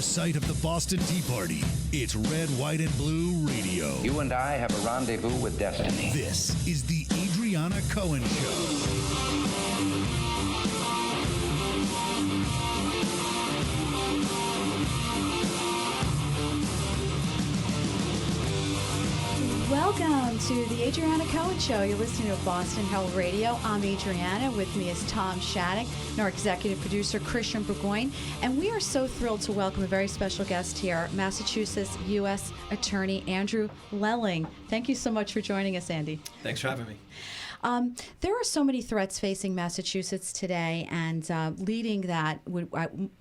the site of the Boston Tea Party. It's Red, White, and Blue Radio. You and I have a rendezvous with destiny. This is the Adriana Cohen Show. Welcome to the Adriana Cohen Show. You're listening to Boston Herald Radio. I'm Adriana. With me is Tom Shattuck and our executive producer, Christian Burgoyne. And we are so thrilled to welcome a very special guest here, Massachusetts U.S. Attorney Andrew Lelling. Thank you so much for joining us, Andy. Thanks for having me. There are so many threats facing Massachusetts today, and leading that,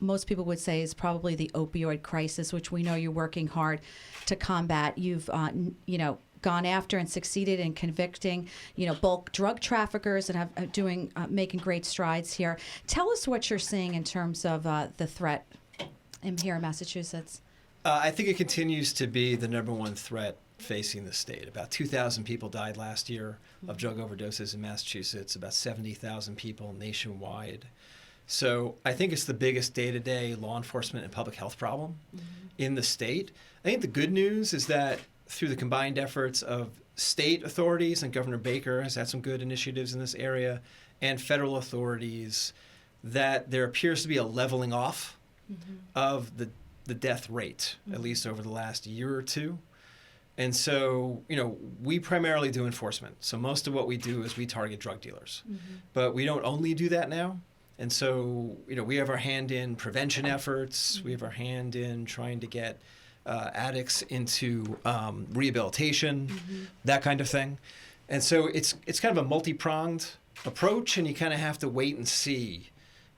most people would say, is probably the opioid crisis, which we know you're working hard to combat. You've, gone after and succeeded in convicting, bulk drug traffickers and have making great strides here. Tell us what you're seeing in terms of the threat here in Massachusetts. I think it continues to be the number one threat facing the state. About 2,000 people died last year of drug overdoses in Massachusetts, about 70,000 people nationwide. So I think it's the biggest day-to-day law enforcement and public health problem in the state. I think the good news is that through the combined efforts of state authorities, and Governor Baker has had some good initiatives in this area, and federal authorities, that there appears to be a leveling off of the death rate, at least over the last year or two. And so, we primarily do enforcement. So most of what we do is we target drug dealers. But we don't only do that now. And so, we have our hand in prevention efforts. We have our hand in trying to get addicts into rehabilitation, that kind of thing. And so it's kind of a multi-pronged approach, and you kind of have to wait and see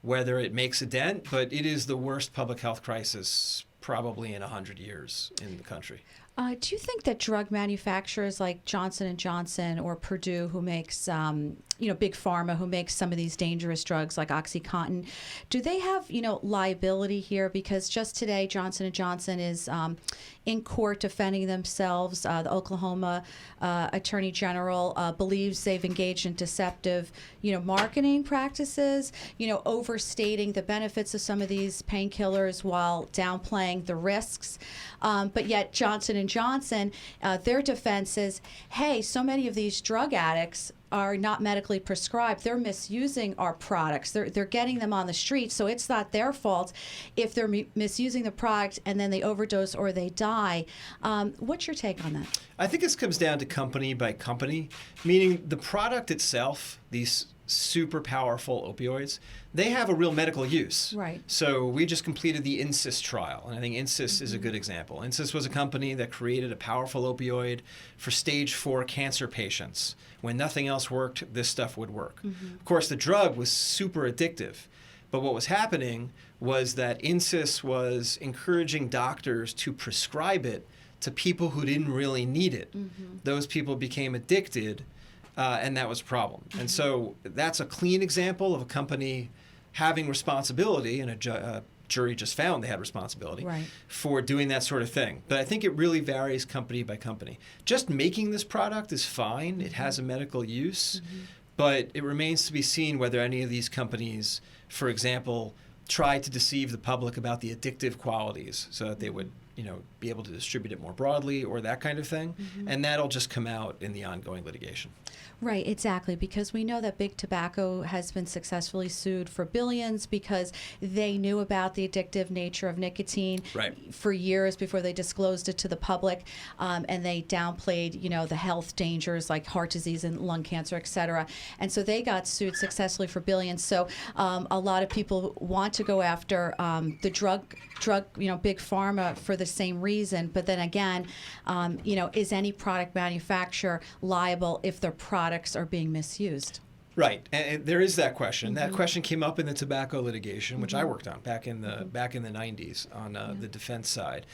whether it makes a dent. But it is the worst public health crisis probably in 100 years in the country. Do you think that drug manufacturers like Johnson & Johnson or Purdue, who makes, Big Pharma, who makes some of these dangerous drugs like OxyContin, do they have, liability here? Because just today, Johnson & Johnson is in court defending themselves. The Oklahoma Attorney General believes they've engaged in deceptive, marketing practices, overstating the benefits of some of these painkillers while downplaying the risks. But yet Johnson & Johnson, their defense is, hey, so many of these drug addicts are not medically prescribed. They're misusing our products. They're getting them on the street, so it's not their fault if they're misusing the product and then they overdose or they die. What's your take on that? I think this comes down to company by company, meaning the product itself, these super powerful opioids, they have a real medical use. Right. So we just completed the Insys trial, and I think Insys is a good example. Insys was a company that created a powerful opioid for stage 4 cancer patients. When nothing else worked, this stuff would work. Of course, the drug was super addictive. But what was happening was that Insys was encouraging doctors to prescribe it to people who didn't really need it. Those people became addicted, and that was a problem. And so that's a clean example of a company having responsibility, and a jury just found they had responsibility for doing that sort of thing. But I think it really varies company by company. Just making this product is fine. It has a medical use. But it remains to be seen whether any of these companies, for example, try to deceive the public about the addictive qualities so that they would be able to distribute it more broadly or that kind of thing. And that'll just come out in the ongoing litigation. Right, exactly, because we know that Big Tobacco has been successfully sued for billions because they knew about the addictive nature of nicotine for years before they disclosed it to the public, and they downplayed, the health dangers like heart disease and lung cancer, et cetera. And so they got sued successfully for billions. So a lot of people want to go after the drug, Big Pharma for the same reason. But then again, is any product manufacturer liable if their products are being misused? Right, and there is that question. That question came up in the tobacco litigation, which I worked on back in the 90s on the defense side.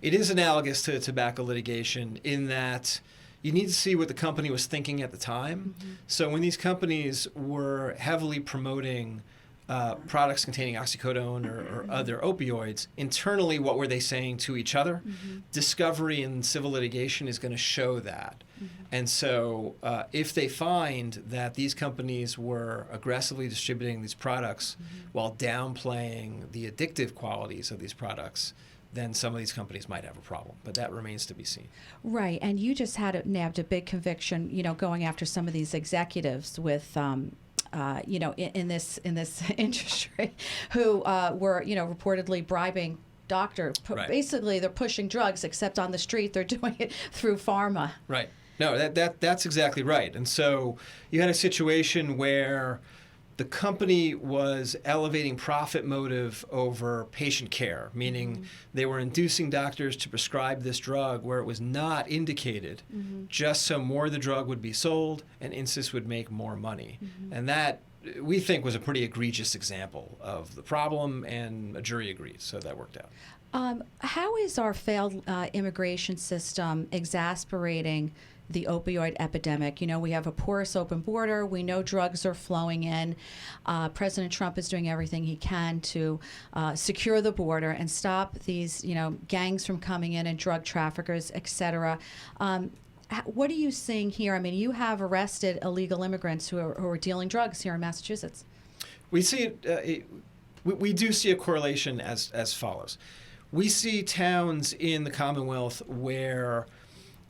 It is analogous to tobacco litigation in that you need to see what the company was thinking at the time. So when these companies were heavily promoting products containing oxycodone or other opioids, internally, what were they saying to each other? Discovery in civil litigation is going to show that. And so if they find that these companies were aggressively distributing these products while downplaying the addictive qualities of these products, then some of these companies might have a problem. But that remains to be seen. Right, and you just nabbed a big conviction, going after some of these executives with, in this industry, who were, reportedly bribing doctors. Right. Basically, they're pushing drugs, except on the street, they're doing it through pharma. Right. No, that's exactly right. And so you had a situation where the company was elevating profit motive over patient care, meaning they were inducing doctors to prescribe this drug where it was not indicated, just so more of the drug would be sold and Insys would make more money. And that, we think, was a pretty egregious example of the problem, and a jury agreed, so that worked out. How is our failed immigration system exasperating the opioid epidemic? We have a porous open border. We know drugs are flowing in. President Trump is doing everything he can to secure the border and stop these, gangs from coming in and drug traffickers, et cetera. What are you seeing here? I mean, you have arrested illegal immigrants who are dealing drugs here in Massachusetts. We see we do see a correlation as follows. We see towns in the Commonwealth where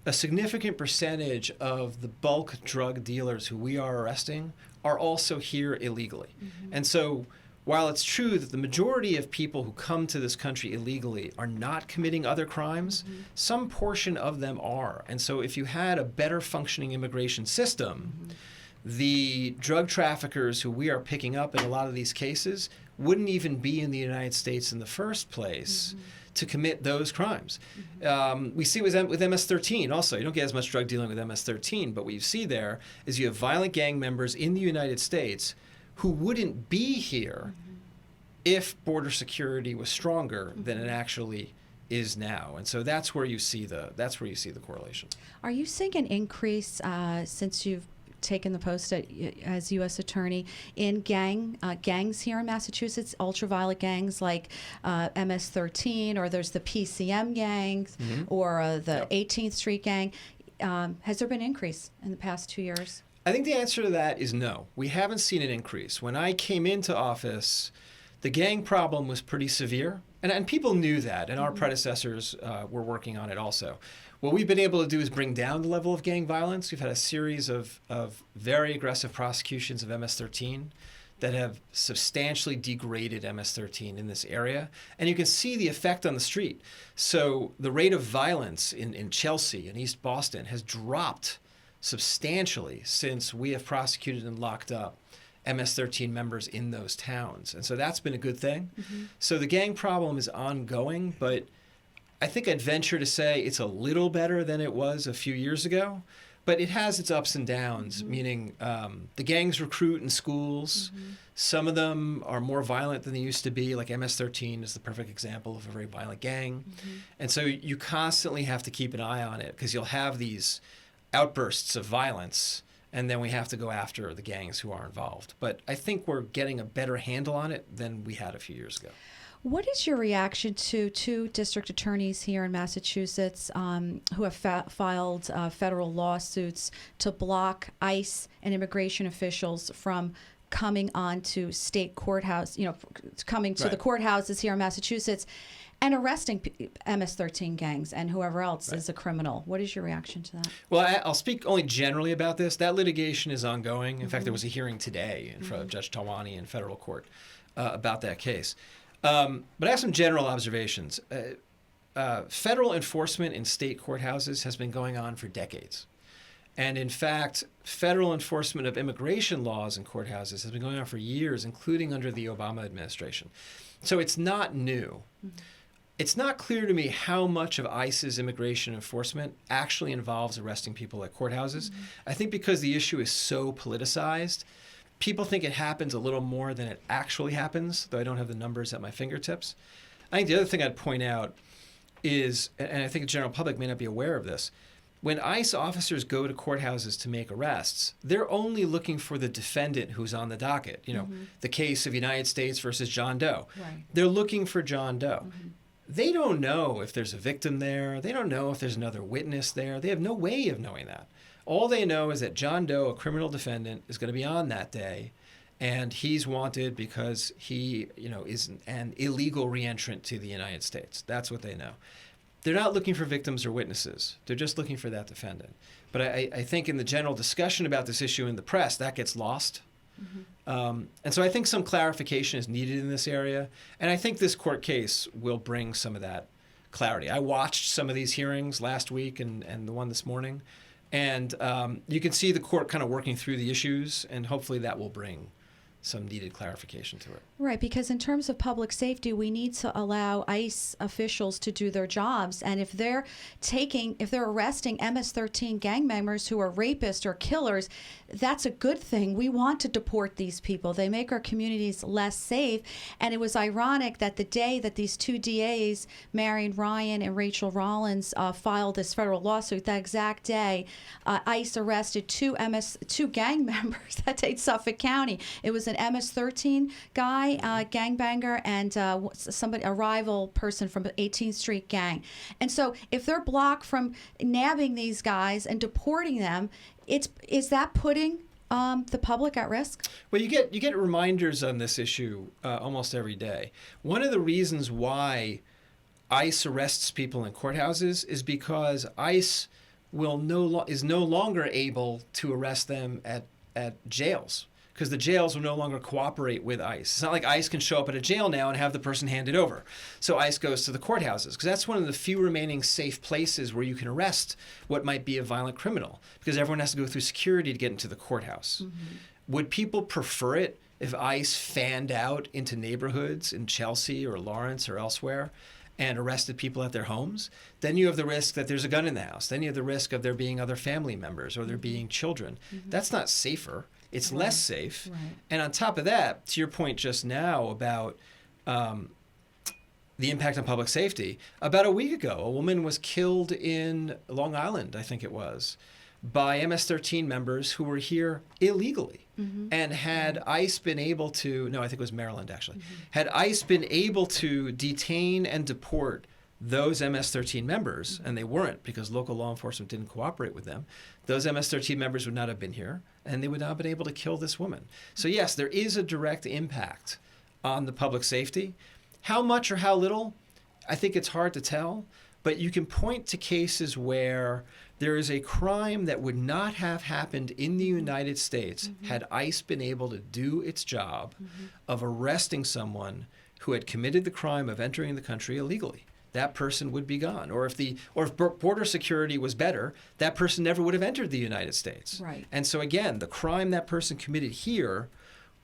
a significant percentage of the bulk drug dealers who we are arresting are also here illegally. And so while it's true that the majority of people who come to this country illegally are not committing other crimes, some portion of them are. And so if you had a better functioning immigration system, the drug traffickers who we are picking up in a lot of these cases wouldn't even be in the United States in the first place to commit those crimes. We see with MS-13 also. You don't get as much drug dealing with MS-13, but what you see there is you have violent gang members in the United States who wouldn't be here if border security was stronger than it actually is now. And so that's where you see the correlation. Are you seeing an increase since you've taken the post as U.S. Attorney in gangs here in Massachusetts, ultraviolet gangs like MS-13, or there's the PCM gangs, or the 18th Street gang? Has there been an increase in the past 2 years? I think the answer to that is no. We haven't seen an increase. When I came into office, the gang problem was pretty severe, and people knew that, and our predecessors were working on it also. What we've been able to do is bring down the level of gang violence. We've had a series of very aggressive prosecutions of MS-13 that have substantially degraded MS-13 in this area. And you can see the effect on the street. So the rate of violence in Chelsea and East Boston has dropped substantially since we have prosecuted and locked up MS-13 members in those towns. And so that's been a good thing. So the gang problem is ongoing, but I think I'd venture to say it's a little better than it was a few years ago, but it has its ups and downs, meaning the gangs recruit in schools. Some of them are more violent than they used to be, like MS-13 is the perfect example of a very violent gang. And so you constantly have to keep an eye on it, because you'll have these outbursts of violence, and then we have to go after the gangs who are involved. But I think we're getting a better handle on it than we had a few years ago. What is your reaction to two district attorneys here in Massachusetts who have filed federal lawsuits to block ICE and immigration officials from coming onto state courthouse, coming to the courthouses here in Massachusetts and arresting MS-13 gangs and whoever else is a criminal? What is your reaction to that? Well, I'll speak only generally about this. That litigation is ongoing. In fact, there was a hearing today in front of Judge Talwani in federal court about that case. But I have some general observations. Federal enforcement in state courthouses has been going on for decades. And in fact, federal enforcement of immigration laws in courthouses has been going on for years, including under the Obama administration. So it's not new. It's not clear to me how much of ICE's immigration enforcement actually involves arresting people at courthouses. I think because the issue is so politicized, people think it happens a little more than it actually happens, though I don't have the numbers at my fingertips. I think the other thing I'd point out is, and I think the general public may not be aware of this, when ICE officers go to courthouses to make arrests, they're only looking for the defendant who's on the docket. The case of United States versus John Doe. Right. They're looking for John Doe. They don't know if there's a victim there. They don't know if there's another witness there. They have no way of knowing that. All they know is that John Doe, a criminal defendant, is going to be on that day, And he's wanted because he, is an illegal reentrant to the United States. That's what they know. They're not looking for victims or witnesses. They're just looking for that defendant. But I think in the general discussion about this issue in the press, that gets lost. And so I think some clarification is needed in this area. And I think this court case will bring some of that clarity. I watched some of these hearings last week and the one this morning. And you can see the court kind of working through the issues, and hopefully that will bring some needed clarification to it. Right, because in terms of public safety, we need to allow ICE officials to do their jobs. And if they're arresting MS-13 gang members who are rapists or killers, that's a good thing. We want to deport these people. They make our communities less safe. And it was ironic that the day that these two DAs, Marion Ryan and Rachel Rollins, filed this federal lawsuit, that exact day, ICE arrested two gang members that day in Suffolk County. It was an MS-13 guy, gangbanger, and a rival person from the 18th Street gang. And so if they're blocked from nabbing these guys and deporting them, is that putting the public at risk? Well, you get reminders on this issue almost every day. One of the reasons why ICE arrests people in courthouses is because ICE is no longer able to arrest them at jails, because the jails will no longer cooperate with ICE. It's not like ICE can show up at a jail now and have the person handed over. So ICE goes to the courthouses, because that's one of the few remaining safe places where you can arrest what might be a violent criminal, because everyone has to go through security to get into the courthouse. Would people prefer it if ICE fanned out into neighborhoods in Chelsea or Lawrence or elsewhere and arrested people at their homes? Then you have the risk that there's a gun in the house. Then you have the risk of there being other family members or there being children. That's not safer. It's less safe. Right. And on top of that, to your point just now about the impact on public safety, about a week ago, a woman was killed in Long Island, I think it was, by MS-13 members who were here illegally. And had ICE been able to, no, I think it was Maryland actually, had ICE been able to detain and deport those MS-13 members, and they weren't because local law enforcement didn't cooperate with them, those MS-13 members would not have been here, and they would not have been able to kill this woman. So yes, there is a direct impact on the public safety. How much or how little, I think it's hard to tell, but you can point to cases where there is a crime that would not have happened in the United States had ICE been able to do its job of arresting someone who had committed the crime of entering the country illegally. That person would be gone. Or if border security was better, that person never would have entered the United States. Right. And so again, the crime that person committed here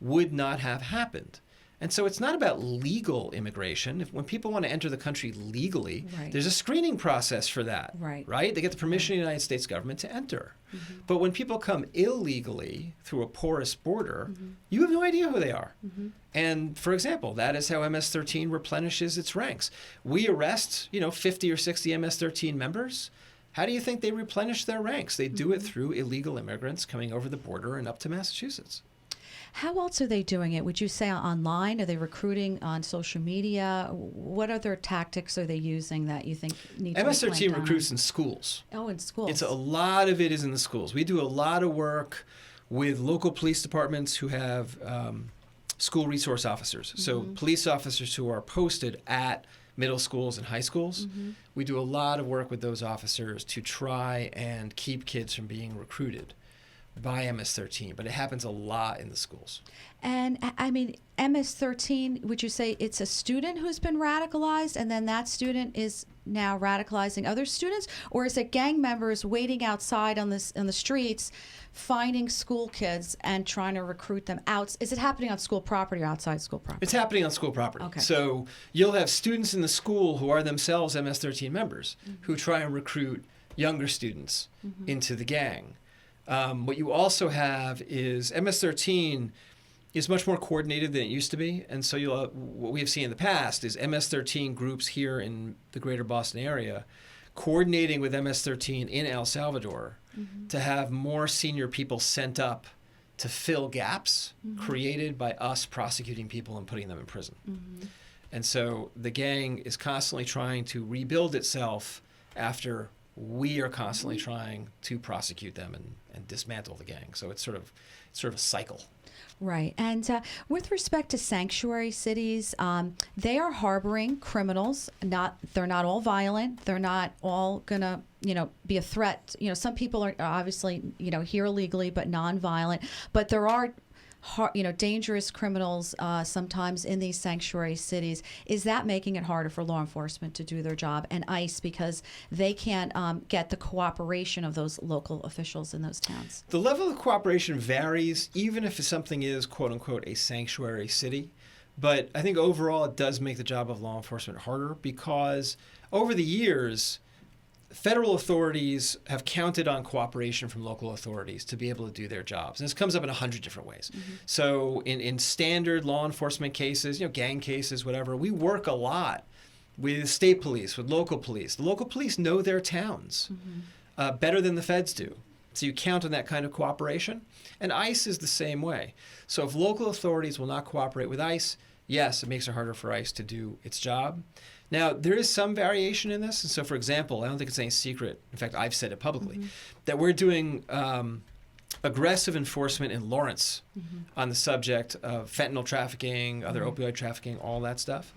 would not have happened. And so it's not about legal immigration. When people want to enter the country legally, there's a screening process for that. Right? They get the permission of the United States government to enter. But when people come illegally through a porous border, you have no idea who they are. And for example, that is how MS-13 replenishes its ranks. We arrest, 50 or 60 MS-13 members. How do you think they replenish their ranks? They do it through illegal immigrants coming over the border and up to Massachusetts. How else are they doing it? Would you say online? Are they recruiting on social media? What other tactics are they using that you think need to be MS-13 clamped recruits on? in schools. Oh, in schools. A lot of it is in the schools. We do a lot of work with local police departments who have school resource officers. So police officers who are posted at middle schools and high schools. We do a lot of work with those officers to try and keep kids from being recruited by MS-13, but it happens a lot in the schools. And I mean, MS-13, would you say it's a student who's been radicalized and then that student is now radicalizing other students? Or is it gang members waiting outside on the streets, finding school kids and trying to recruit them out? Is it happening on school property or outside school property? It's happening on school property. Okay. So you'll have students in the school who are themselves MS-13 members who try and recruit younger students into the gang. What you also have is MS-13 is much more coordinated than it used to be. And so what we have seen in the past is MS-13 groups here in the greater Boston area coordinating with MS-13 in El Salvador to have more senior people sent up to fill gaps created by us prosecuting people and putting them in prison. And so the gang is constantly trying to rebuild itself after we are constantly trying to prosecute them and dismantle the gang. So it's sort of a cycle. Right. And with respect to sanctuary cities, they are harboring criminals. They're not all violent. They're not all going to, be a threat. Some people are obviously, here illegally, but nonviolent. But there are dangerous criminals sometimes in these sanctuary cities. Is that making it harder for law enforcement to do their job, and ICE, because they can't get the cooperation of those local officials in those towns? The level of cooperation varies, even if something is, quote unquote, a sanctuary city. But I think overall it does make the job of law enforcement harder, because over the years, federal authorities have counted on cooperation from local authorities to be able to do their jobs. And this comes up in 100 different ways. Mm-hmm. So in standard law enforcement cases, gang cases, whatever, we work a lot with state police, with local police. The local police know their towns better than the feds do. So you count on that kind of cooperation. And ICE is the same way. So if local authorities will not cooperate with ICE, yes, it makes it harder for ICE to do its job. Now, there is some variation in this. And so, for example, I don't think it's any secret, in fact, I've said it publicly, that we're doing aggressive enforcement in Lawrence on the subject of fentanyl trafficking, other opioid trafficking, all that stuff.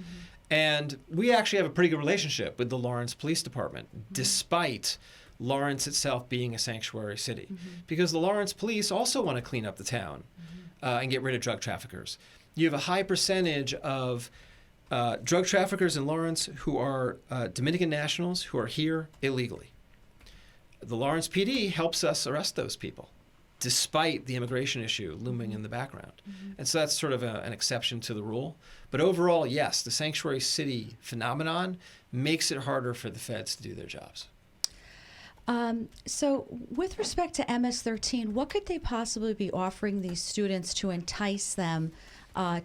And we actually have a pretty good relationship with the Lawrence Police Department, despite Lawrence itself being a sanctuary city. Because the Lawrence police also want to clean up the town and get rid of drug traffickers. You have a high percentage of drug traffickers in Lawrence who are Dominican nationals who are here illegally. The Lawrence PD helps us arrest those people, despite the immigration issue looming in the background. And so that's sort of an exception to the rule. But overall, yes, the sanctuary city phenomenon makes it harder for the feds to do their jobs. So with respect to MS-13, what could they possibly be offering these students to entice them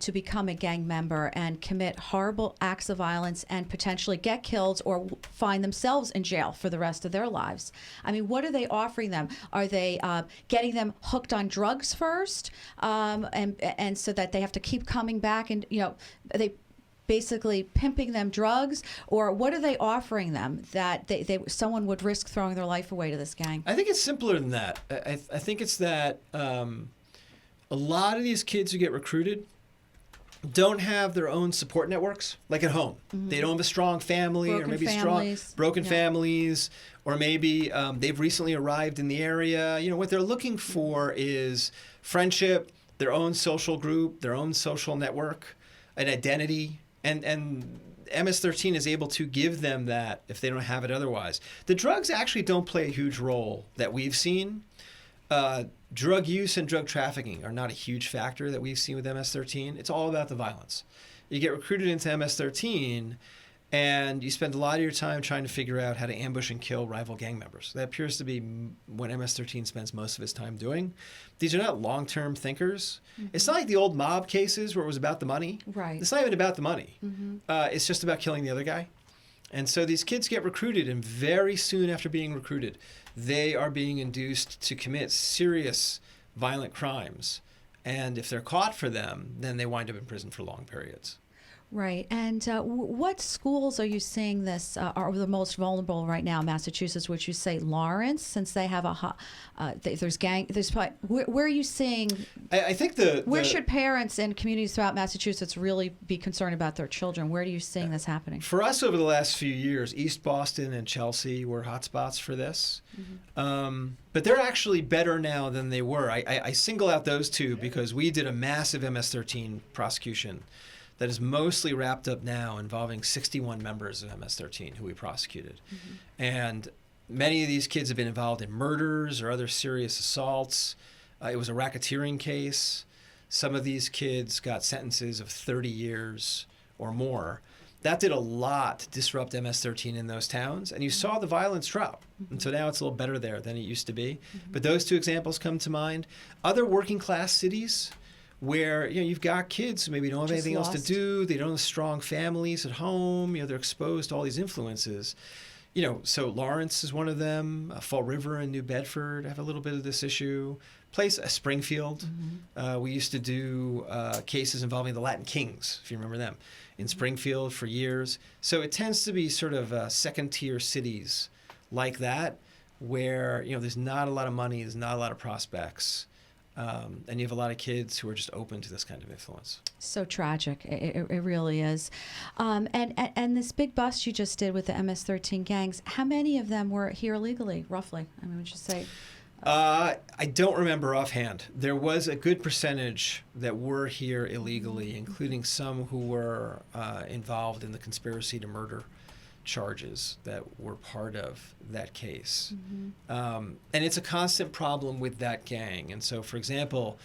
to become a gang member and commit horrible acts of violence and potentially get killed or find themselves in jail for the rest of their lives? I mean, what are they offering them? Are they getting them hooked on drugs first, and so that they have to keep coming back, and are they basically pimping them drugs, or what are they offering them that someone would risk throwing their life away to this gang? I think it's simpler than that. I think it's that a lot of these kids who get recruited don't have their own support networks, like at home. They don't have a strong family, Broken or maybe families. strong broken families, or maybe they've recently arrived in the area. What they're looking for is friendship, their own social group, their own social network, an identity. And MS-13 is able to give them that if they don't have it otherwise. The drugs actually don't play a huge role that we've seen. Drug use and drug trafficking are not a huge factor that we've seen with MS-13. It's all about the violence. You get recruited into MS-13, and you spend a lot of your time trying to figure out how to ambush and kill rival gang members. That appears to be what MS-13 spends most of its time doing. These are not long-term thinkers. It's not like the old mob cases where it was about the money. Right. It's not even about the money. It's just about killing the other guy. And so these kids get recruited, and very soon after being recruited, they are being induced to commit serious violent crimes. And if they're caught for them, then they wind up in prison for long periods. Right. And what schools are you seeing this are the most vulnerable right now? Massachusetts, would you say Lawrence, since they have there's probably, where are you seeing? I think where should parents and communities throughout Massachusetts really be concerned about their children? Where are you seeing this happening? For us over the last few years, East Boston and Chelsea were hotspots for this. But they're actually better now than they were. I single out those two because we did a massive MS-13 prosecution that is mostly wrapped up now, involving 61 members of MS-13 who we prosecuted. And many of these kids have been involved in murders or other serious assaults. It was a racketeering case. Some of these kids got sentences of 30 years or more. That did a lot to disrupt MS-13 in those towns, and you saw the violence drop. And so now it's a little better there than it used to be. But those two examples come to mind. Other working class cities, where you've got kids who maybe don't have anything else to do, they don't have strong families at home, they're exposed to all these influences. So Lawrence is one of them. Fall River and New Bedford have a little bit of this issue. Springfield. We used to do cases involving the Latin Kings, if you remember them, in Springfield for years. So it tends to be sort of second-tier cities like that, where there's not a lot of money, there's not a lot of prospects. And you have a lot of kids who are just open to this kind of influence. So tragic. It really is. And this big bust you just did with the MS-13 gangs, how many of them were here illegally, roughly? I mean, would you say? I don't remember offhand. There was a good percentage that were here illegally, including some who were involved in the conspiracy to murder charges that were part of that case. And it's a constant problem with that gang. And so, for example,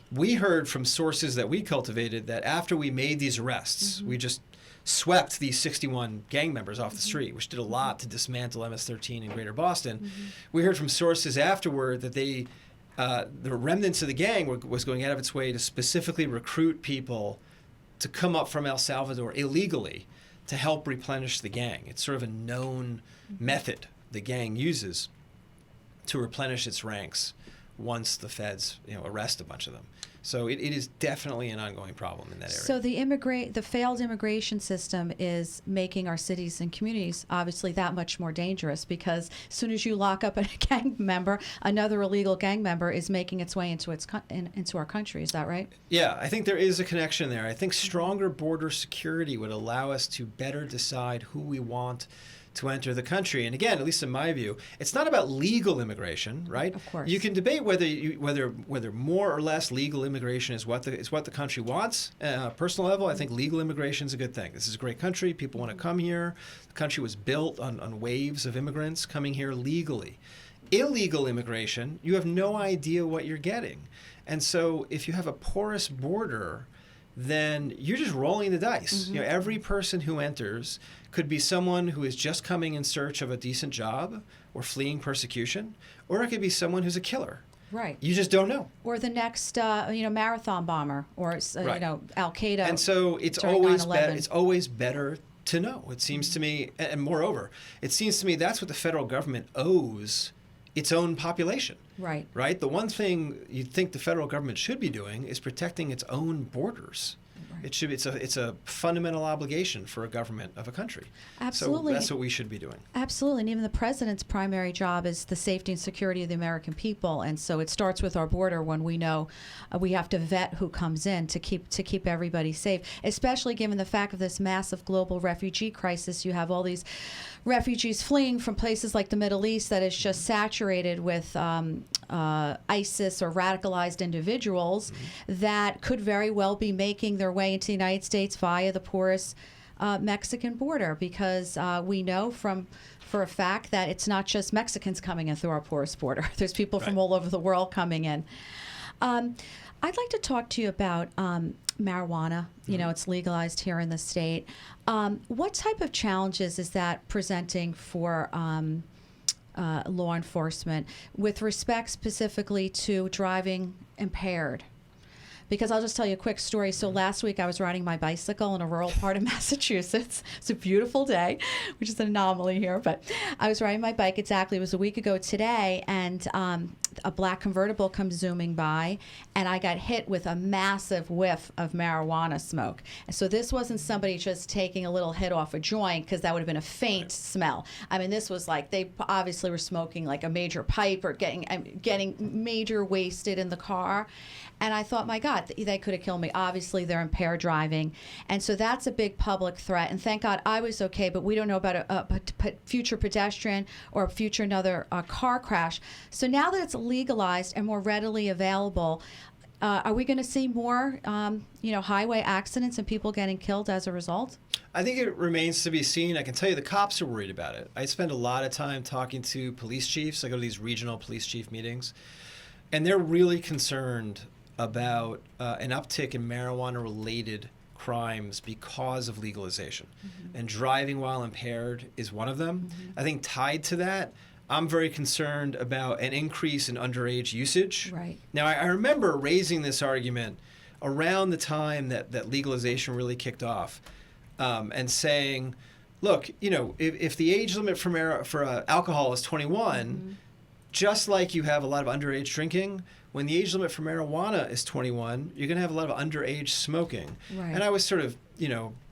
we heard from sources that we cultivated that after we made these arrests, we just swept these 61 gang members off the street, which did a lot to dismantle MS-13 in Greater Boston. We heard from sources afterward that the remnants of the gang was going out of its way to specifically recruit people to come up from El Salvador illegally to help replenish the gang. It's sort of a known method the gang uses to replenish its ranks once the feds, arrest a bunch of them. So it is definitely an ongoing problem in that area. So the failed immigration system is making our cities and communities obviously that much more dangerous, because as soon as you lock up a gang member, another illegal gang member is making its way into our country. Is that right? Yeah, I think there is a connection there. I think stronger border security would allow us to better decide who we want to enter the country. And again, at least in my view, it's not about legal immigration, right? Of course. You can debate whether more or less legal immigration is what the country wants. Personal level, I think legal immigration is a good thing. This is a great country. People want to come here. The country was built on waves of immigrants coming here legally. Illegal immigration, you have no idea what you're getting. And so if you have a porous border, then you're just rolling the dice. Every person who enters could be someone who is just coming in search of a decent job or fleeing persecution, or it could be someone who's a killer. Right. You just don't know. Or the next, marathon bomber, or Right. Al Qaeda. And so it's always better to know. It seems to me, and moreover, it seems to me that's what the federal government owes its own population. Right. Right? The one thing you'd think the federal government should be doing is protecting its own borders. Right. It's a fundamental obligation for a government of a country. Absolutely. So that's what we should be doing. Absolutely. And even the president's primary job is the safety and security of the American people. And so it starts with our border when we know we have to vet who comes in to keep everybody safe, especially given the fact of this massive global refugee crisis. You have all these refugees fleeing from places like the Middle East that is just saturated with ISIS or radicalized individuals that could very well be making their way into the United States via the porous Mexican border, because we know for a fact that it's not just Mexicans coming in through our porous border. There's people from all over the world coming in. I'd like to talk to you about marijuana. It's legalized here in the state. What type of challenges is that presenting for law enforcement with respect specifically to driving impaired? Because I'll just tell you a quick story. So last week I was riding my bicycle in a rural part of Massachusetts. It's a beautiful day, which is an anomaly here, but I was riding my bike exactly. It was a week ago today, and a black convertible comes zooming by, and I got hit with a massive whiff of marijuana smoke. And so this wasn't somebody just taking a little hit off a joint, because that would have been a faint smell. I mean, this was like they obviously were smoking like a major pipe or getting major wasted in the car. And I thought, my God, they could have killed me. Obviously, they're impaired driving. And so that's a big public threat. And thank God I was okay, but we don't know about a future pedestrian or future another car crash. So now that it's legalized and more readily available, are we going to see more, highway accidents and people getting killed as a result? I think it remains to be seen. I can tell you the cops are worried about it. I spend a lot of time talking to police chiefs. I go to these regional police chief meetings, and they're really concerned about an uptick in marijuana-related crimes because of legalization. And driving while impaired is one of them. I think tied to that, I'm very concerned about an increase in underage usage. Right. Now, I remember raising this argument around the time that legalization really kicked off, and saying, look, if the age limit for alcohol is 21, just like you have a lot of underage drinking, when the age limit for marijuana is 21, you're going to have a lot of underage smoking. Right. And I was sort of,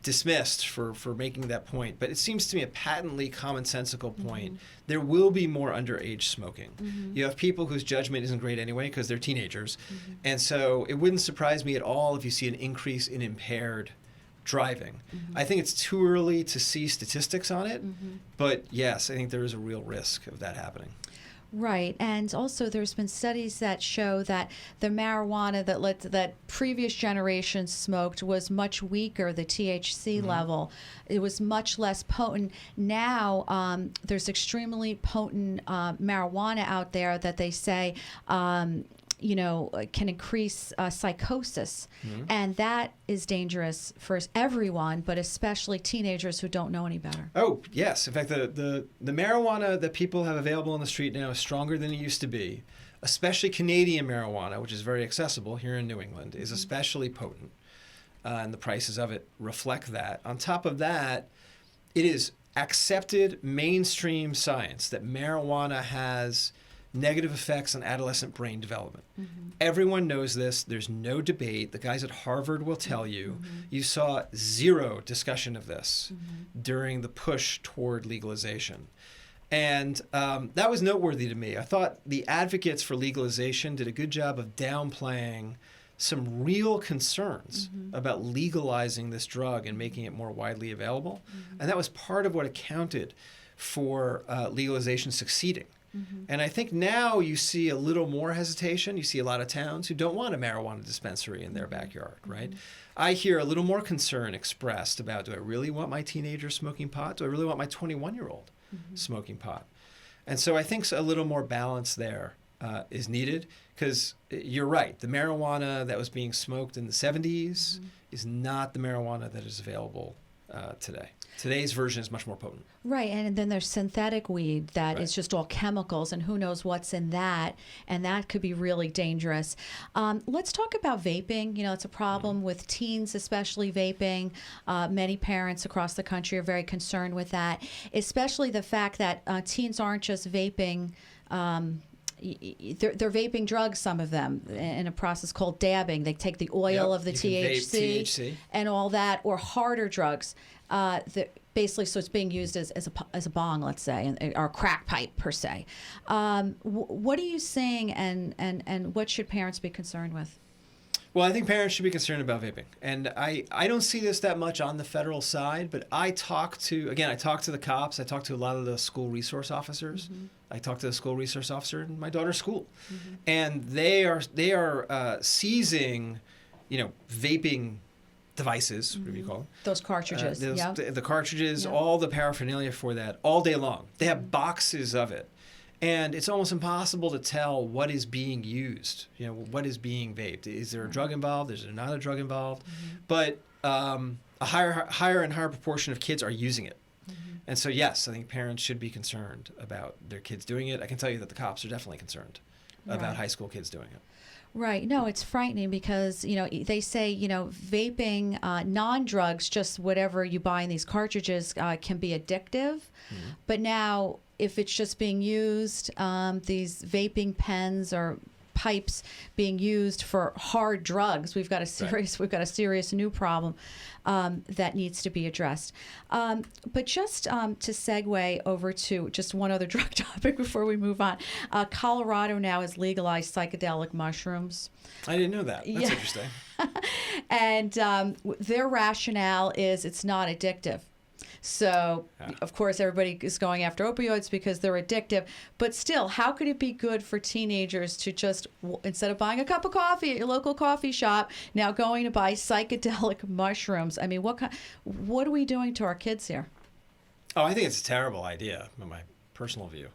dismissed for making that point, but it seems to me a patently commonsensical point. There will be more underage smoking. You have people whose judgment isn't great anyway because they're teenagers. And so it wouldn't surprise me at all if you see an increase in impaired driving. I think it's too early to see statistics on it, but yes, I think there is a real risk of that happening. Right, and also there's been studies that show that the marijuana that previous generations smoked was much weaker, the THC level. It was much less potent. Now there's extremely potent marijuana out there that they say can increase psychosis. And that is dangerous for everyone, but especially teenagers who don't know any better. Oh, yes. In fact, the marijuana that people have available on the street now is stronger than it used to be. Especially Canadian marijuana, which is very accessible here in New England, is especially potent. And the prices of it reflect that. On top of that, it is accepted mainstream science that marijuana has negative effects on adolescent brain development. Everyone knows this. There's no debate. The guys at Harvard will tell you. You saw zero discussion of this during the push toward legalization. And that was noteworthy to me. I thought the advocates for legalization did a good job of downplaying some real concerns about legalizing this drug and making it more widely available. And that was part of what accounted for legalization succeeding. And I think now you see a little more hesitation. You see a lot of towns who don't want a marijuana dispensary in their backyard, right? I hear a little more concern expressed about, do I really want my teenager smoking pot? Do I really want my 21-year-old smoking pot? And so I think a little more balance there is needed, because you're right. The marijuana that was being smoked in the 70s is not the marijuana that is available today. Today's version is much more potent. Right, and then there's synthetic weed that is just all chemicals, and who knows what's in that, and that could be really dangerous. Let's talk about vaping. It's a problem with teens, especially vaping. Many parents across the country are very concerned with that, especially the fact that teens aren't just vaping. They're vaping drugs, some of them, in a process called dabbing. They take the oil of the THC and all that, or harder drugs. Basically, so it's being used as a bong, let's say, or a crack pipe, per se. What are you seeing, and what should parents be concerned with? Well, I think parents should be concerned about vaping. And I don't see this that much on the federal side, but I talk to the cops. I talk to a lot of the school resource officers. I talked to the school resource officer in my daughter's school. And they are seizing, vaping devices, whatever you call them. Those cartridges. The cartridges, all the paraphernalia for that, all day long. They have boxes of it. And it's almost impossible to tell what is being used, what is being vaped. Is there a drug involved? Is there not a drug involved? But a higher and higher proportion of kids are using it. And so, yes, I think parents should be concerned about their kids doing it. I can tell you that the cops are definitely concerned about high school kids doing it. Right. No, it's frightening because, they say, vaping, non-drugs, just whatever you buy in these cartridges can be addictive. But now, if it's just being used, these vaping pens or pipes being used for hard drugs, we've got a serious new problem that needs to be addressed. But just to segue over to just one other drug topic before we move on, Colorado now has legalized psychedelic mushrooms. I didn't know that. That's interesting. And their rationale is it's not addictive. So, of course, everybody is going after opioids because they're addictive. But still, how could it be good for teenagers to just, instead of buying a cup of coffee at your local coffee shop, now going to buy psychedelic mushrooms? I mean, what are we doing to our kids here? Oh, I think it's a terrible idea, in my personal view.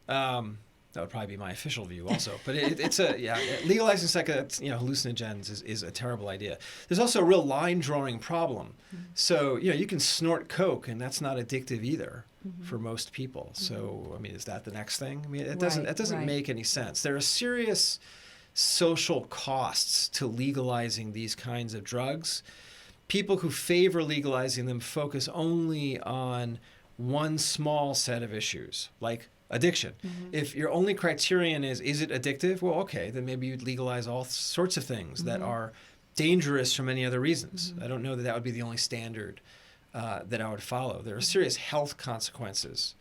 That would probably be my official view also. But legalizing hallucinogens is a terrible idea. There's also a real line drawing problem. So, you can snort Coke and that's not addictive either for most people. So, I mean, is that the next thing? I mean, it doesn't make any sense. There are serious social costs to legalizing these kinds of drugs. People who favor legalizing them focus only on one small set of issues, like addiction. If your only criterion is it addictive? Well, okay, then maybe you'd legalize all sorts of things that are dangerous for many other reasons. I don't know that would be the only standard that I would follow. There are serious health consequences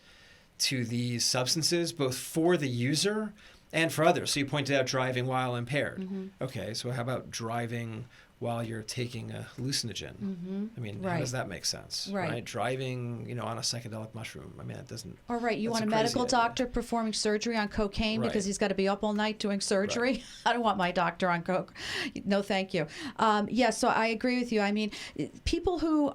to these substances, both for the user and for others. So you pointed out driving while impaired. Okay, so how about driving while you're taking a hallucinogen? I mean, how does that make sense? Right? Driving, on a psychedelic mushroom. I mean, it doesn't. All right, you want a medical doctor performing surgery on cocaine because he's got to be up all night doing surgery? Right. I don't want my doctor on coke. No, thank you. So I agree with you. I mean, people who,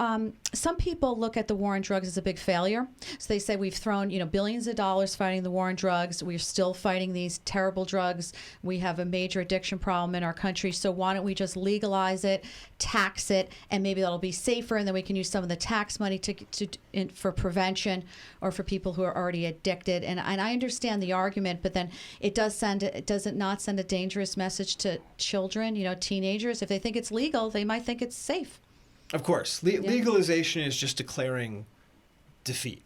some people look at the war on drugs as a big failure. So they say we've thrown, billions of dollars fighting the war on drugs. We're still fighting these terrible drugs. We have a major addiction problem in our country. So why don't we just legalize it, tax it, and maybe that'll be safer, and then we can use some of the tax money for prevention or for people who are already addicted. And I understand the argument, but then does it not send a dangerous message to children, teenagers? If they think it's legal, they might think it's safe. Of course. Legalization is just declaring defeat.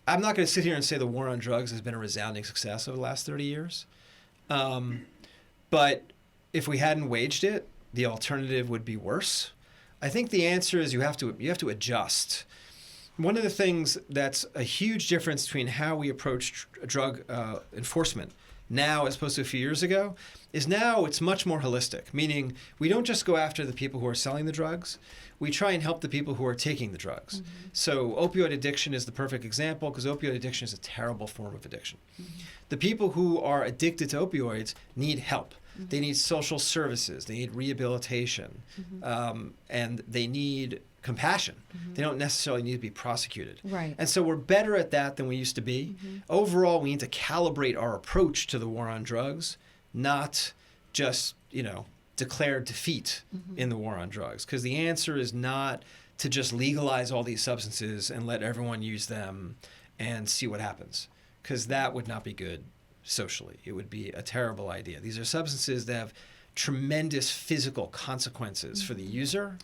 I'm not going to sit here and say the war on drugs has been a resounding success over the last 30 years. But if we hadn't waged it, the alternative would be worse. I think the answer is you have to adjust. One of the things that's a huge difference between how we approach drug enforcement now as opposed to a few years ago is now it's much more holistic, meaning we don't just go after the people who are selling the drugs. We try and help the people who are taking the drugs. So opioid addiction is the perfect example because opioid addiction is a terrible form of addiction. The people who are addicted to opioids need help. They need social services. They need rehabilitation. And they need compassion. They don't necessarily need to be prosecuted. Right. And so we're better at that than we used to be. Overall, we need to calibrate our approach to the war on drugs, not just, declare defeat in the war on drugs. Because the answer is not to just legalize all these substances and let everyone use them and see what happens. Because that would not be good socially. It would be a terrible idea. These are substances that have tremendous physical consequences for the user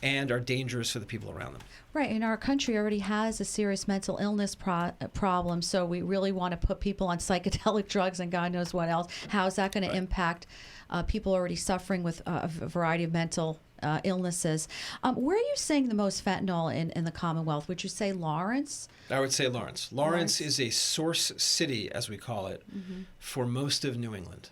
and are dangerous for the people around them. Right, and our country already has a serious mental illness problem, so we really want to put people on psychedelic drugs and God knows what else. How is that going to impact people already suffering with a variety of mental illnesses? Where are you seeing the most fentanyl in the Commonwealth? Would you say Lawrence? I would say Lawrence. Lawrence is a source city, as we call it, for most of New England.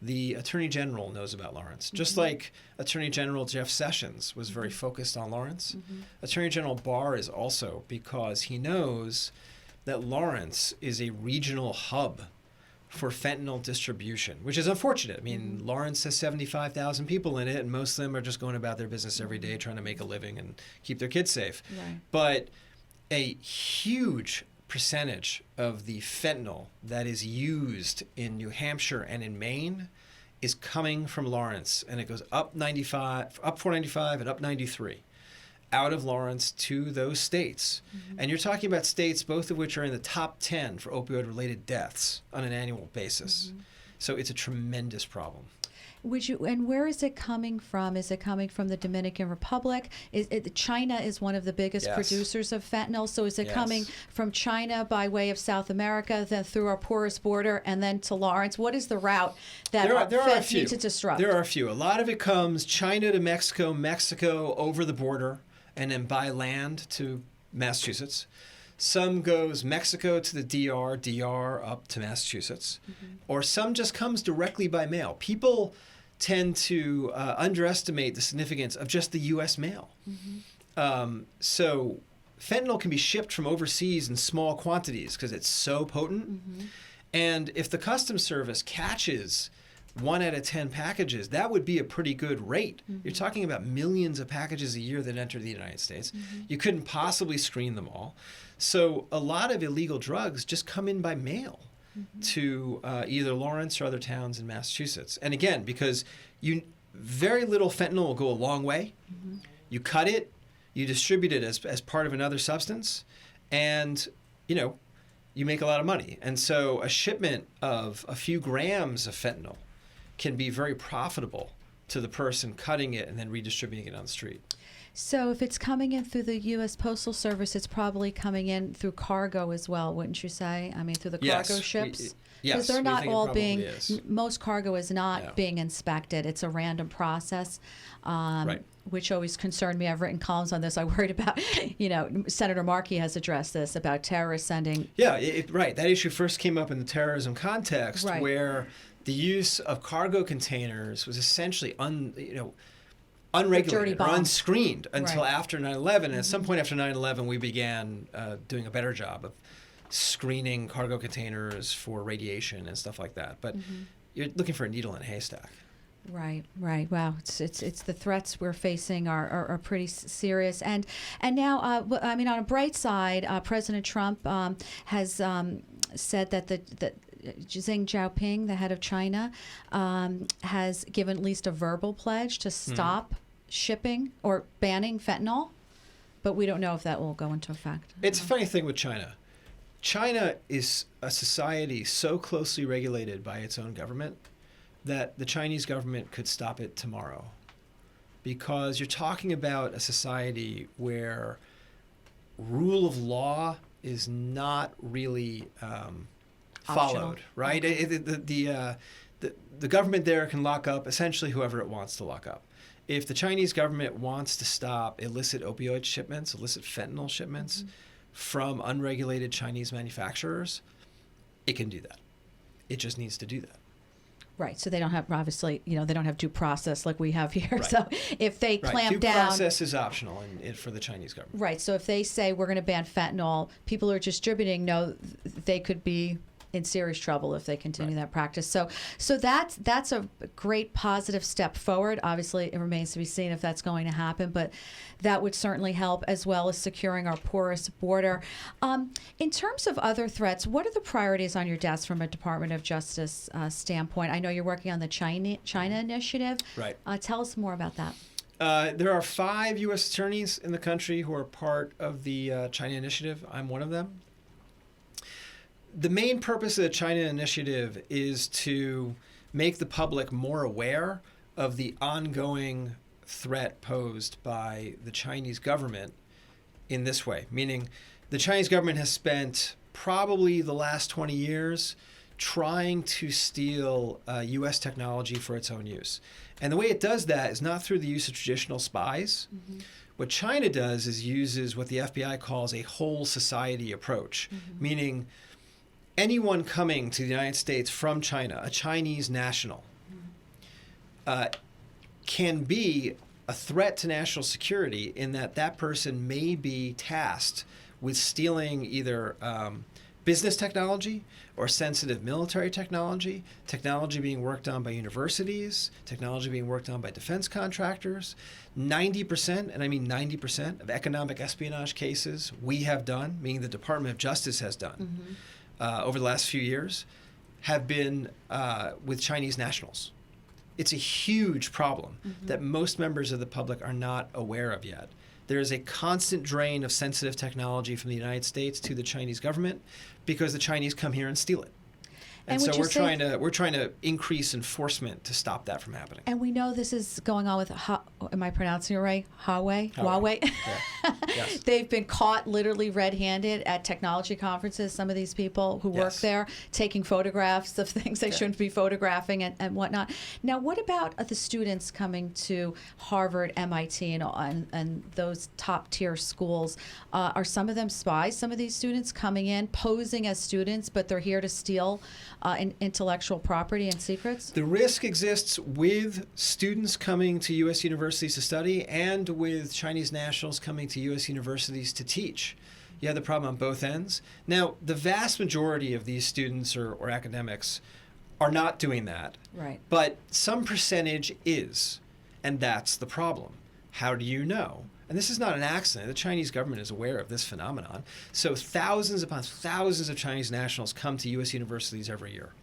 The Attorney General knows about Lawrence. Just like Attorney General Jeff Sessions was very focused on Lawrence, Attorney General Barr is also, because he knows that Lawrence is a regional hub for fentanyl distribution, which is unfortunate. I mean, Lawrence has 75,000 people in it, and most of them are just going about their business every day trying to make a living and keep their kids safe. Right. But a huge percentage of the fentanyl that is used in New Hampshire and in Maine is coming from Lawrence, and it goes up 495 and up 93 out of Lawrence to those states. And you're talking about states both of which are in the top 10 for opioid related deaths on an annual basis. So it's a tremendous problem. And where is it coming from? Is it coming from the Dominican Republic? China is one of the biggest producers of fentanyl. So is it coming from China by way of South America, then through our porous border, and then to Lawrence? What is the route that there are a few. need to disrupt? There are a few. A lot of it comes China to Mexico, Mexico over the border, and then by land to Massachusetts. Some goes Mexico to the DR, DR up to Massachusetts. Or some just comes directly by mail. People tend to underestimate the significance of just the U.S. mail. So fentanyl can be shipped from overseas in small quantities because it's so potent. And if the Customs Service catches 1 out of 10 packages, that would be a pretty good rate. You're talking about millions of packages a year that enter the United States. You couldn't possibly screen them all. So a lot of illegal drugs just come in by mail to either Lawrence or other towns in Massachusetts. And again, because very little fentanyl will go a long way. You cut it, you distribute it as part of another substance, and you make a lot of money. And so a shipment of a few grams of fentanyl can be very profitable to the person cutting it and then redistributing it on the street. So if it's coming in through the U.S. Postal Service, it's probably coming in through cargo as well, wouldn't you say? I mean, through the cargo ships? Because they're not all being, most cargo is not being inspected. It's a random process, which always concerned me. I've written columns on this. I worried about, Senator Markey has addressed this about terrorists sending. Yeah, right. That issue first came up in the terrorism context where the use of cargo containers was essentially unregulated or unscreened until after 9/11. And at some point after 9/11, we began doing a better job of screening cargo containers for radiation and stuff like that. But you're looking for a needle in a haystack. Right. Wow, it's the threats we're facing are pretty serious. And now, on a bright side, President Trump has said that that Xi Jinping, the head of China, has given at least a verbal pledge to stop shipping or banning fentanyl, but we don't know if that will go into effect. It's a funny thing with China. China is a society so closely regulated by its own government that the Chinese government could stop it tomorrow. Because you're talking about a society where rule of law is not really followed, right? Okay. The government there can lock up essentially whoever it wants to lock up. If the Chinese government wants to stop illicit opioid shipments, illicit fentanyl shipments from unregulated Chinese manufacturers, it can do that. It just needs to do that. Right. So they don't have, obviously, they don't have due process like we have here. Right. So if they clamp down. Due process is optional for the Chinese government. Right. So if they say we're going to ban fentanyl, people who are distributing know they could be in serious trouble if they continue that practice. So that's a great positive step forward. Obviously, it remains to be seen if that's going to happen, but that would certainly help, as well as securing our porous border. In terms of other threats, what are the priorities on your desk from a Department of Justice standpoint? I know you're working on the China initiative. Right. Tell us more about that. There are 5 U.S. attorneys in the country who are part of the China initiative. I'm one of them. The main purpose of the China initiative is to make the public more aware of the ongoing threat posed by the Chinese government in this way, meaning the Chinese government has spent probably the last 20 years trying to steal U.S. technology for its own use. And the way it does that is not through the use of traditional spies. What China does is uses what the FBI calls a whole society approach, meaning anyone coming to the United States from China, a Chinese national, can be a threat to national security in that person may be tasked with stealing either business technology or sensitive military technology being worked on by universities, technology being worked on by defense contractors. 90%, and I mean 90%, of economic espionage cases we have done, meaning the Department of Justice has done, over the last few years, have been with Chinese nationals. It's a huge problem that most members of the public are not aware of yet. There is a constant drain of sensitive technology from the United States to the Chinese government because the Chinese come here and steal it. And so we're trying to increase enforcement to stop that from happening. And we know this is going on with, am I pronouncing it right? Huawei? Yeah. Yes. They've been caught literally red-handed at technology conferences, some of these people who work there, taking photographs of things they shouldn't be photographing and whatnot. Now, what about the students coming to Harvard, MIT, and those top-tier schools? Are some of them spies, some of these students coming in, posing as students, but they're here to steal intellectual property and secrets? The risk exists with students coming to U.S. universities to study and with Chinese nationals coming to U.S. universities to teach. You have the problem on both ends. Now, the vast majority of these students or academics are not doing that. Right. But some percentage is, and that's the problem. How do you know? And this is not an accident. The Chinese government is aware of this phenomenon. So thousands upon thousands of Chinese nationals come to U.S. universities every year.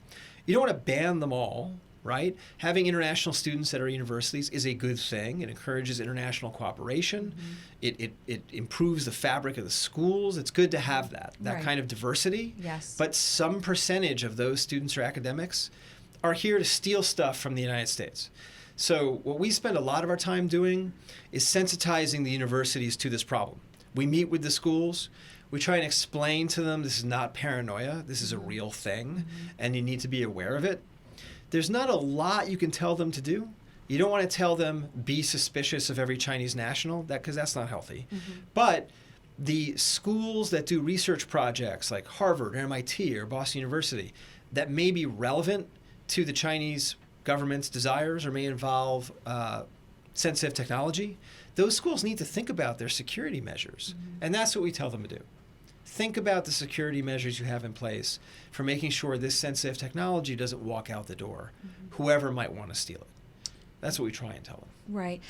You don't want to ban them all, right? Having international students at our universities is a good thing. It encourages international cooperation. It improves the fabric of the schools. It's good to have that kind of diversity. Yes. But some percentage of those students or academics are here to steal stuff from the United States. So what we spend a lot of our time doing is sensitizing the universities to this problem. We meet with the schools. We try and explain to them this is not paranoia. This is a real thing, and you need to be aware of it. There's not a lot you can tell them to do. You don't want to tell them be suspicious of every Chinese national, because that's not healthy. But the schools that do research projects like Harvard or MIT or Boston University that may be relevant to the Chinese government's desires or may involve sensitive technology, those schools need to think about their security measures. And that's what we tell them to do. Think about the security measures you have in place for making sure this sensitive technology doesn't walk out the door, whoever might want to steal it. That's what we try and tell them. Right.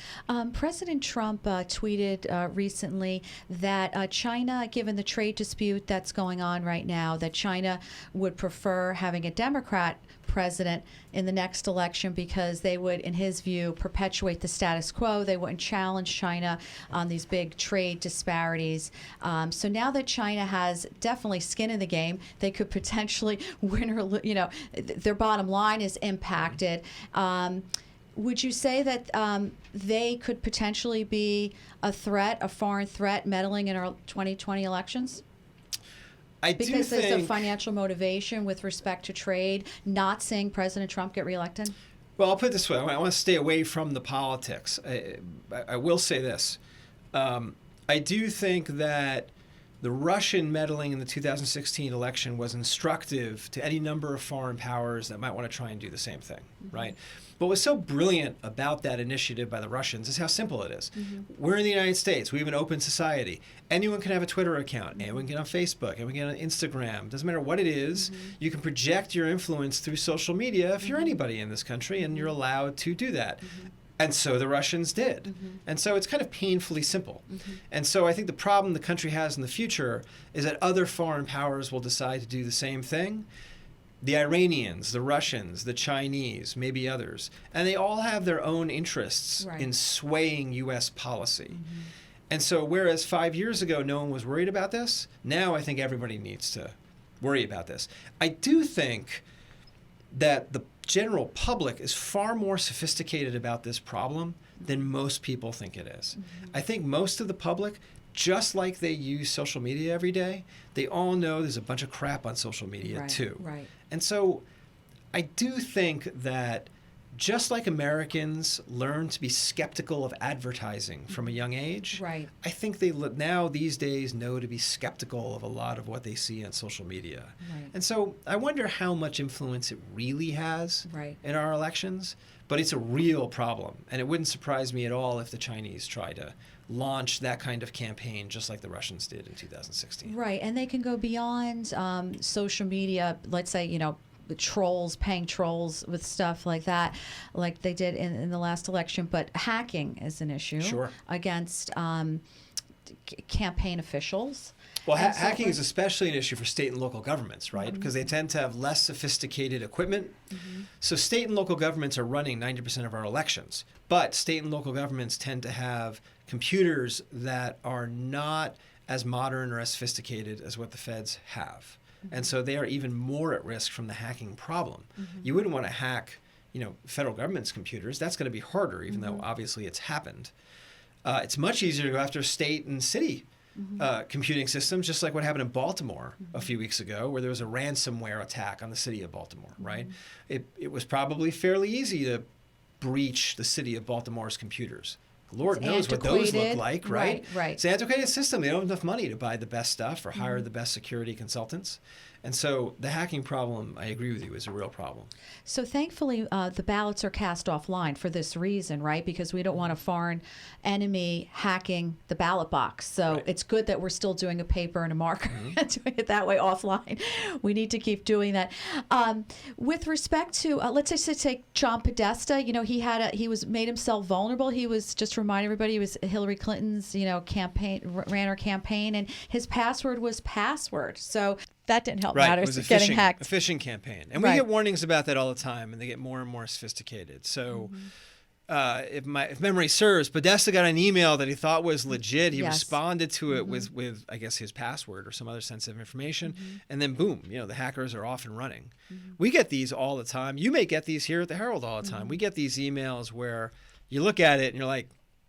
President Trump tweeted recently that China, given the trade dispute that's going on right now, that China would prefer having a Democrat president in the next election because they would, in his view, perpetuate the status quo. They wouldn't challenge China on these big trade disparities. So now that China has definitely skin in the game, they could potentially win or, their bottom line is impacted. Would you say that they could potentially be a threat, a foreign threat, meddling in our 2020 elections? Because there's a financial motivation with respect to trade, not seeing President Trump get reelected? Well, I'll put it this way. I want to stay away from the politics. I will say this. I do think that the Russian meddling in the 2016 election was instructive to any number of foreign powers that might want to try and do the same thing, right? But what's so brilliant about that initiative by the Russians is how simple it is. We're in the United States. We have an open society. Anyone can have a Twitter account. Anyone can get on Facebook. Anyone can get on Instagram. Doesn't matter what it is. You can project your influence through social media if you're anybody in this country, and you're allowed to do that. And so the Russians did. And so it's kind of painfully simple. And so I think the problem the country has in the future is that other foreign powers will decide to do the same thing. The Iranians, the Russians, the Chinese, maybe others. And they all have their own interests in swaying U.S. policy. And so whereas 5 years ago no one was worried about this, now I think everybody needs to worry about this. I do think that the general public is far more sophisticated about this problem than most people think it is. I think most of the public, just like they use social media every day, they all know there's a bunch of crap on social media too. And so I do think that just like Americans learn to be skeptical of advertising from a young age, I think they now these days know to be skeptical of a lot of what they see on social media. And so I wonder how much influence it really has in our elections, but it's a real problem. And it wouldn't surprise me at all if the Chinese try to launch that kind of campaign just like the Russians did in 2016. Right, and they can go beyond social media, let's say, the trolls, paying trolls with stuff like that, like they did in the last election. But hacking is an issue against campaign officials. Well, hacking is especially an issue for state and local governments, right? Because they tend to have less sophisticated equipment. So state and local governments are running 90% of our elections. But state and local governments tend to have computers that are not as modern or as sophisticated as what the feds have. And so they are even more at risk from the hacking problem. You wouldn't want to hack, federal government's computers. That's going to be harder, even though obviously it's happened. It's much easier to go after state and city computing systems, just like what happened in Baltimore a few weeks ago, where there was a ransomware attack on the city of Baltimore, right? It was probably fairly easy to breach the city of Baltimore's computers. Lord knows what those look like, right? It's an antiquated system. They don't have enough money to buy the best stuff or hire the best security consultants. And so the hacking problem, I agree with you, is a real problem. So thankfully, the ballots are cast offline for this reason, right? Because we don't want a foreign enemy hacking the ballot box. So it's good that we're still doing a paper and a marker and doing it that way offline. We need to keep doing that. With respect to, let's say take John Podesta, he was made himself vulnerable. He was, just to remind everybody, he was Hillary Clinton's, ran her campaign, and his password was password. So that didn't help matters. It was getting hacked. A phishing campaign. And we get warnings about that all the time, and they get more and more sophisticated. So if memory serves, Podesta got an email that he thought was legit. He Yes. responded to it with I guess his password or some other sensitive information, and then boom, the hackers are off and running. We get these all the time. You may get these here at the Herald all the time. We get these emails where you look at it and you're like,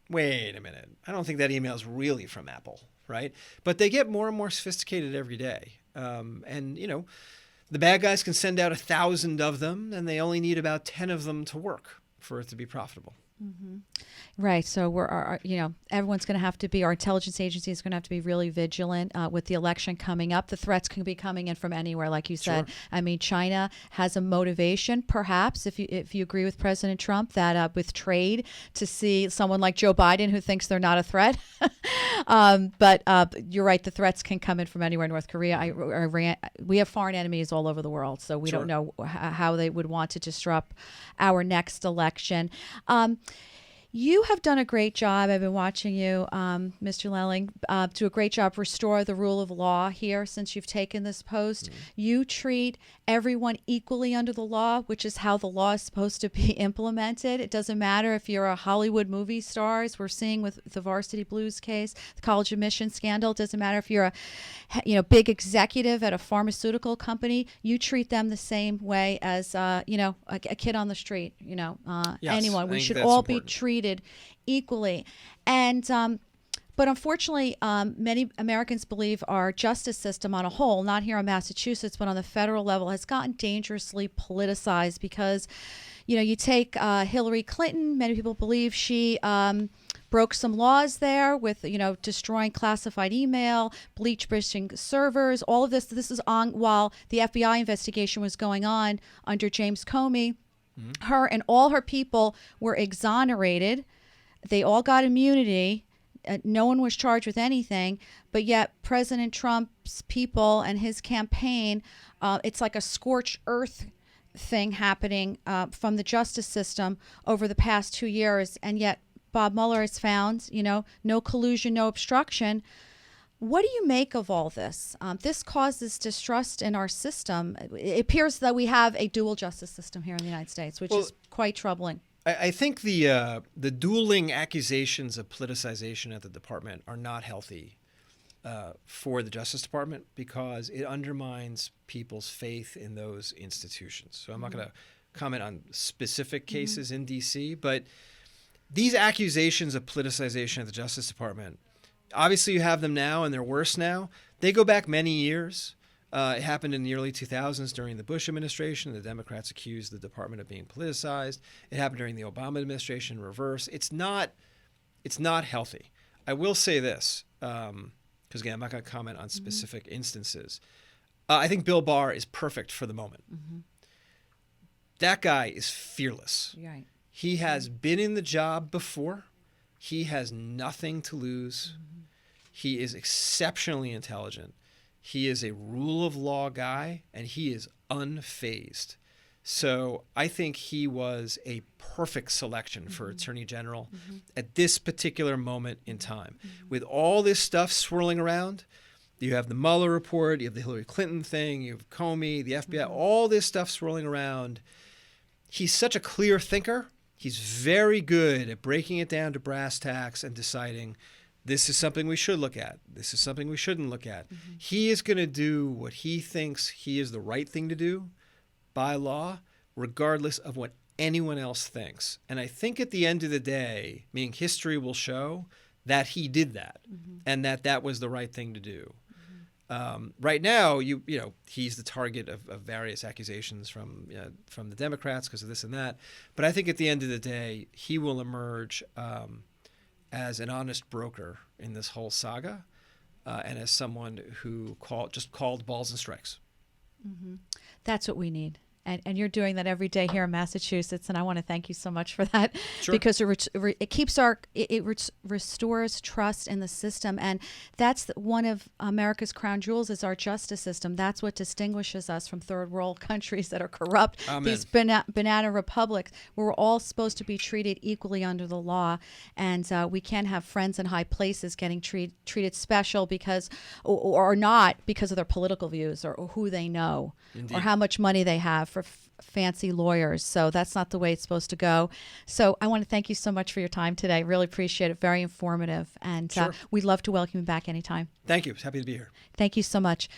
wait a minute, I don't think that email is really from Apple, right? But they get more and more sophisticated every day, and the bad guys can send out 1,000 of them, and they only need about 10 of them to work for it to be profitable. Right. So everyone's going to have to be, our intelligence agency is going to have to be really vigilant with the election coming up. The threats can be coming in from anywhere, like you said. Sure. I mean, China has a motivation, perhaps, if you agree with President Trump, that with trade, to see someone like Joe Biden who thinks they're not a threat. But you're right. The threats can come in from anywhere. North Korea, Iran. We have foreign enemies all over the world, so we don't know how they would want to disrupt our next election. You have done a great job. I've been watching you, Mr. Lelling, do a great job restore the rule of law here since you've taken this post. You treat everyone equally under the law, which is how the law is supposed to be implemented. It doesn't matter if you're a Hollywood movie star, as we're seeing with the Varsity Blues case, the college admission scandal. It doesn't matter if you're a big executive at a pharmaceutical company. You treat them the same way as a kid on the street. Yes, anyone. I We think should that's all important. be treated equally. And but unfortunately, many Americans believe our justice system on a whole, not here in Massachusetts, but on the federal level, has gotten dangerously politicized because, you take Hillary Clinton. Many people believe she broke some laws there with, destroying classified email, breaching servers. All of this is on while the FBI investigation was going on under James Comey. Her and all her people were exonerated. They all got immunity. No one was charged with anything. But yet President Trump's people and his campaign, it's like a scorched earth thing happening from the justice system over the past 2 years. And yet Bob Mueller has found, no collusion, no obstruction. What do you make of all this? This causes distrust in our system. It appears that we have a dual justice system here in the United States, which is quite troubling. I think the dueling accusations of politicization at the department are not healthy for the Justice Department because it undermines people's faith in those institutions. So I'm not going to comment on specific cases in D.C., but these accusations of politicization at the Justice Department, obviously you have them now and they're worse now. They go back many years. It happened in the early 2000s during the Bush administration. The Democrats accused the department of being politicized. It happened during the Obama administration in reverse. It's not healthy. I will say this, because again, I'm not going to comment on specific instances. I think Bill Barr is perfect for the moment. That guy is fearless. Right. He has been in the job before. He has nothing to lose. He is exceptionally intelligent. He is a rule of law guy, and he is unfazed. So I think he was a perfect selection for Attorney General at this particular moment in time. With all this stuff swirling around, you have the Mueller report, you have the Hillary Clinton thing, you have Comey, the FBI, all this stuff swirling around. He's such a clear thinker. He's very good at breaking it down to brass tacks and deciding this is something we should look at. This is something we shouldn't look at. He is going to do what he thinks he is the right thing to do by law, regardless of what anyone else thinks. And I think at the end of the day, meaning history will show that he did that and that was the right thing to do. Right now, he's the target of various accusations from the Democrats because of this and that. But I think at the end of the day, he will emerge as an honest broker in this whole saga, and as someone who called balls and strikes. That's what we need. And you're doing that every day here in Massachusetts, and I want to thank you so much for that. Sure. Because it keeps restores trust in the system, and that's one of America's crown jewels is our justice system. That's what distinguishes us from third world countries that are corrupt. Amen. These banana republics, where we're all supposed to be treated equally under the law, and we can't have friends in high places getting treated special because or not because of their political views or who they know. Indeed. Or how much money they have for fancy lawyers. So that's not the way it's supposed to go. So I want to thank you so much for your time today. Really appreciate it. Very informative. And Sure. we'd love to welcome you back anytime. Thank you. Happy to be here. Thank you so much.